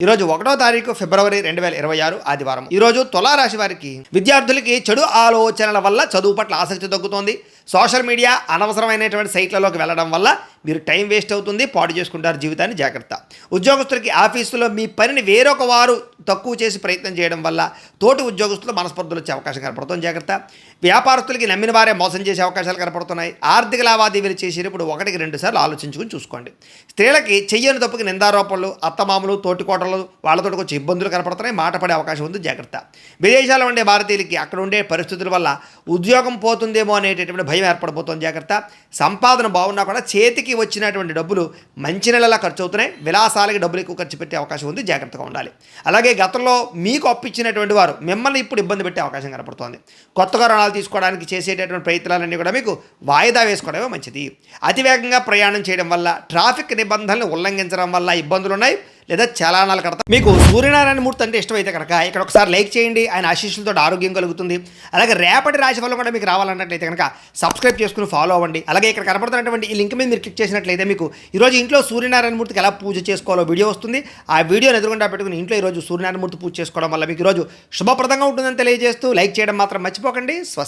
ఈరోజు 1వ తారీఖు ఫిబ్రవరి 2026 ఆదివారం. ఈరోజు తులారాశి వారికి విద్యార్థులకి చెడు ఆలోచనల వల్ల చదువు పట్ల ఆసక్తి తగ్గుతోంది. సోషల్ మీడియా అనవసరమైనటువంటి సైట్లలోకి వెళ్ళడం వల్ల మీరు టైం వేస్ట్ అవుతుంది, పాడు చేసుకుంటారు జీవితాన్ని. జాగ్రత్త. ఉద్యోగస్తులకి ఆఫీసులో మీ పనిని వేరొక వారు తక్కువ చేసి ప్రయత్నం చేయడం వల్ల తోటి ఉద్యోగస్తులు మనస్పర్ధలు వచ్చే అవకాశం కనపడుతుంది. జాగ్రత్త. వ్యాపారస్తులకి నమ్మిన వారే మోసం చేసే అవకాశాలు కనపడుతున్నాయి. ఆర్థిక లావాదేవీలు చేసేటప్పుడు 1-2 సార్లు ఆలోచించుకుని చూసుకోండి. స్త్రీలకి చెయ్యని తప్పుకి నిందారోపణలు, అత్తమామలు, తోటికోటలు వాళ్ళతో కొంచెం ఇబ్బందులు కనపడుతున్నాయి. మాట పడే అవకాశం ఉంది. జాగ్రత్త. విదేశాల్లో ఉండే భారతీయులకి అక్కడ ఉండే పరిస్థితుల వల్ల ఉద్యోగం పోతుందేమో అనేటటువంటి భయం ఏర్పడిపోతుంది. జాగ్రత్త. సంపాదన బాగున్నా కూడా చేతికి వచ్చినటువంటి డబ్బులు మంచి నెలలా ఖర్చు అవుతున్నాయి. విలాసాలకి డబ్బులు ఎక్కువ ఖర్చు పెట్టే అవకాశం ఉంది. జాగ్రత్తగా ఉండాలి. అలాగే గతంలో మీకు అప్పిచ్చినటువంటి వారు మిమ్మల్ని ఇప్పుడు ఇబ్బంది పెట్టే అవకాశం కనపడుతోంది. కొత్తగా రుణాలు తీసుకోవడానికి చేసేటటువంటి ప్రయత్నాలన్నీ కూడా మీకు వాయిదా వేసుకోవడమే మంచిది. అతివేగంగా ప్రయాణం చేయడం వల్ల, ట్రాఫిక్ నిబంధనలు ఉల్లంఘించడం వల్ల ఇబ్బందులు ఉన్నాయి, లేదా చలానాలు కడతాం. మీకు సూర్యనారాయణ మూర్తి అంటే ఇష్టమైతే కనుక ఇక్కడ ఒకసారి లైక్ చేయండి. ఆయన ఆశీస్సులతో ఆరోగ్యం కలుగుతుంది. అలాగే రేపటి రాశి ఫలం కూడా మీకు రావాలన్నట్లయితే కనుక సబ్స్క్రైబ్ చేసుకుని ఫాలో అవ్వండి. అలాగే ఇక్కడ కనపడుతున్నటువంటి ఈ లింక్ మీద మీరు క్లిక్ చేసినట్లయితే మీకు ఈరోజు ఇంట్లో సూర్యనారాయణ మూర్తికి ఎలా పూజ చేసుకోవాలో వీడియో వస్తుంది. ఆ వీడియోని ఎదురుగుండా పెట్టుకుని ఇంట్లో ఈరోజు సూర్యనారాయణ మూర్తి పూజ చేసుకోవడం వల్ల మీకు ఈరోజు శుభప్రదంగా ఉంటుందని తెలియజేస్తూ లైక్ చేయడం మాత్రం మర్చిపోకండి.